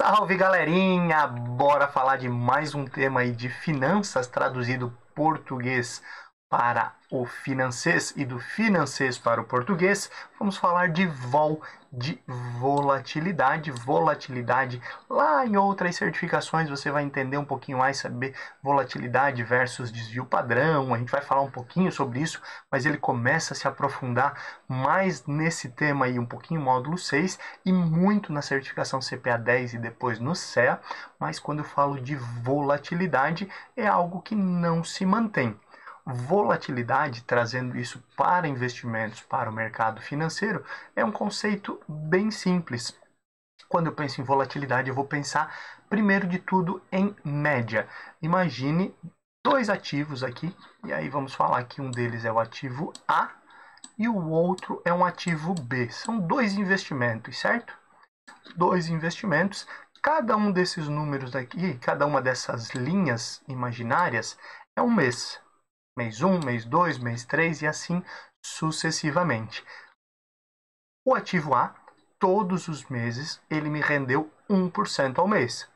Salve galerinha! Bora falar de mais um tema aí de finanças traduzido português para o financês e do financês para o português. Vamos falar de vol, de volatilidade. Volatilidade, lá em outras certificações você vai entender um pouquinho mais, saber volatilidade versus desvio padrão. A gente vai falar um pouquinho sobre isso, mas ele começa a se aprofundar mais nesse tema aí, um pouquinho módulo 6 e muito na certificação CPA 10 e depois no CEA. Mas quando eu falo de volatilidade, é algo que não se mantém. Volatilidade, trazendo isso para investimentos, para o mercado financeiro, é um conceito bem simples. Quando eu penso em volatilidade, eu vou pensar, primeiro de tudo, em média. Imagine dois ativos aqui, e aí vamos falar que um deles é o ativo A e o outro é um ativo B. São dois investimentos, certo? Dois investimentos. Cada um desses números aqui, cada uma dessas linhas imaginárias é um mês. Mês 1, mês 2, mês 3 e assim sucessivamente. O ativo A, todos os meses, ele me rendeu 1% ao mês.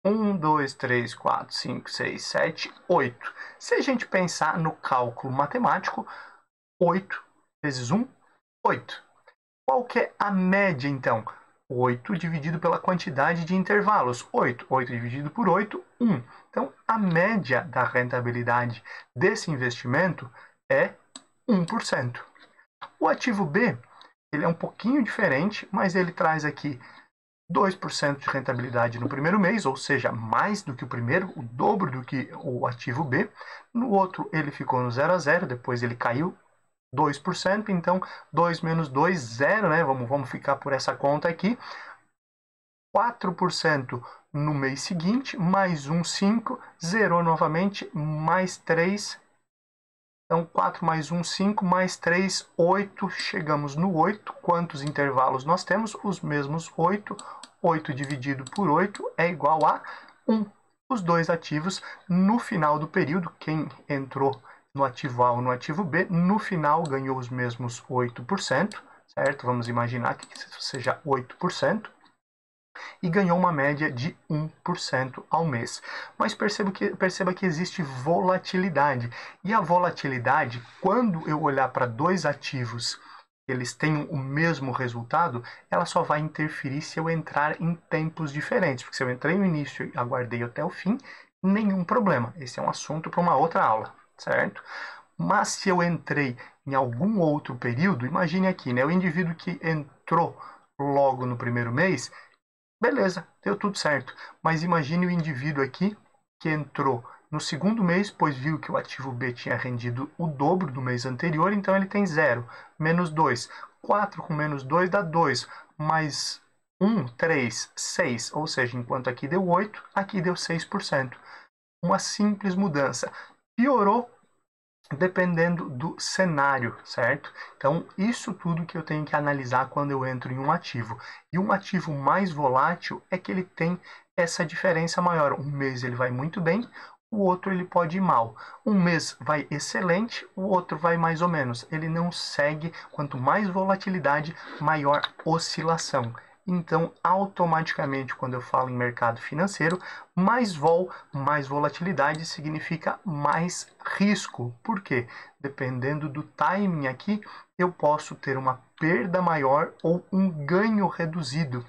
1, 2, 3, 4, 5, 6, 7, 8. Se a gente pensar no cálculo matemático, 8 vezes 1, 8. Qual que é a média, então? 8 dividido pela quantidade de intervalos. 8. 8 dividido por 8, 1. Então, a média da rentabilidade desse investimento é 1%. O ativo B, ele é um pouquinho diferente, mas ele traz aqui 2% de rentabilidade no primeiro mês, ou seja, mais do que o primeiro, o dobro do que o ativo B. No outro, ele ficou no 0 a 0, depois ele caiu 2%, então 2 menos 2, 0, né? Vamos ficar por essa conta aqui. 4% no mês seguinte, mais 1, 5, zerou novamente, mais 3. Então, 4 mais 1, 5, mais 3, 8. Chegamos no 8. Quantos intervalos nós temos? Os mesmos 8. 8 dividido por 8 é igual a 1. Os dois ativos, no final do período, quem entrou no ativo A ou no ativo B, no final ganhou os mesmos 8%, certo? Vamos imaginar que isso seja 8%, e ganhou uma média de 1% ao mês. Mas perceba que existe volatilidade, e a volatilidade, quando eu olhar para dois ativos, eles têm o mesmo resultado, ela só vai interferir se eu entrar em tempos diferentes, porque se eu entrei no início e aguardei até o fim, nenhum problema. Esse é um assunto para uma outra aula, certo? Mas se eu entrei em algum outro período, imagine aqui, né, o indivíduo que entrou logo no primeiro mês, beleza, deu tudo certo. Mas imagine o indivíduo aqui que entrou no segundo mês, pois viu que o ativo B tinha rendido o dobro do mês anterior, então ele tem 0, menos 2. 4 com menos 2 dá 2, mais 1, 3, 6. Ou seja, enquanto aqui deu 8, aqui deu 6%. Uma simples mudança. Piorou dependendo do cenário, certo? Então, isso tudo que eu tenho que analisar quando eu entro em um ativo. E um ativo mais volátil é que ele tem essa diferença maior. Um mês ele vai muito bem, o outro ele pode ir mal. Um mês vai excelente, o outro vai mais ou menos. Ele não segue, quanto mais volatilidade, maior oscilação. Então, automaticamente, quando eu falo em mercado financeiro, mais vol, mais volatilidade significa mais risco. Por quê? Dependendo do timing aqui, eu posso ter uma perda maior ou um ganho reduzido.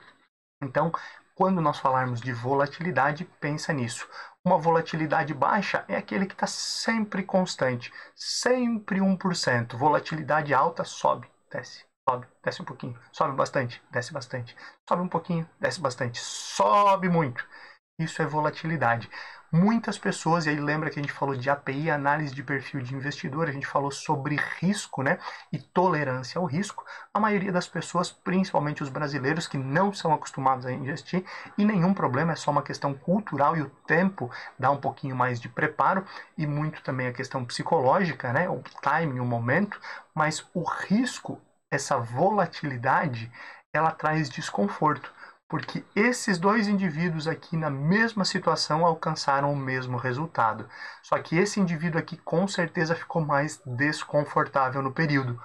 Então, quando nós falarmos de volatilidade, pensa nisso. Uma volatilidade baixa é aquele que está sempre constante, sempre 1%. Volatilidade alta, sobe, desce. Sobe, desce um pouquinho, sobe bastante, desce bastante, sobe um pouquinho, desce bastante, sobe muito. Isso é volatilidade. Muitas pessoas, e aí lembra que a gente falou de API, análise de perfil de investidor, a gente falou sobre risco, né? E tolerância ao risco. A maioria das pessoas, principalmente os brasileiros, que não são acostumados a investir, e nenhum problema, é só uma questão cultural e o tempo dá um pouquinho mais de preparo, e muito também a questão psicológica, né? O timing, o momento, mas o risco, essa volatilidade, ela traz desconforto, porque esses dois indivíduos aqui na mesma situação alcançaram o mesmo resultado. Só que esse indivíduo aqui com certeza ficou mais desconfortável no período.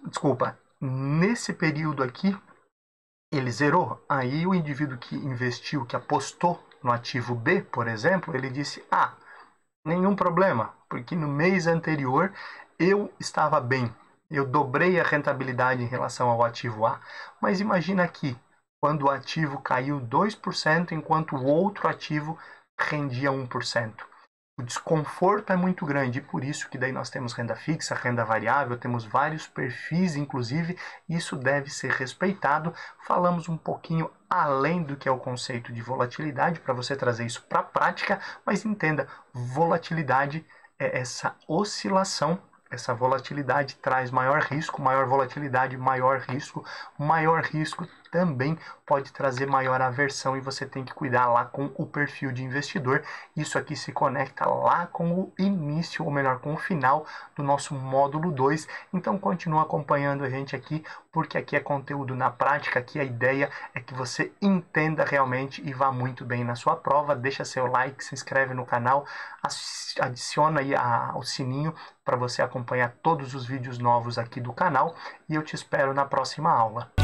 Desculpa, nesse período aqui, ele zerou. Aí o indivíduo que investiu, que apostou no ativo B, por exemplo, ele disse: ah, nenhum problema, porque no mês anterior eu estava bem, eu dobrei a rentabilidade em relação ao ativo A. Mas imagina aqui, quando o ativo caiu 2%, enquanto o outro ativo rendia 1%. O desconforto é muito grande, e por isso que daí nós temos renda fixa, renda variável, temos vários perfis, inclusive, isso deve ser respeitado. Falamos um pouquinho além do que é o conceito de volatilidade, para você trazer isso para a prática, mas entenda, volatilidade é essa oscilação. Essa volatilidade traz maior risco, maior volatilidade, maior risco também pode trazer maior aversão e você tem que cuidar lá com o perfil de investidor. Isso aqui se conecta lá com o início, ou melhor, com o final do nosso módulo 2. Então continua acompanhando a gente aqui, porque aqui é conteúdo na prática, aqui a ideia é que você entenda realmente e vá muito bem na sua prova. Deixa seu like, se inscreve no canal, adiciona aí o sininho para você acompanhar todos os vídeos novos aqui do canal e eu te espero na próxima aula.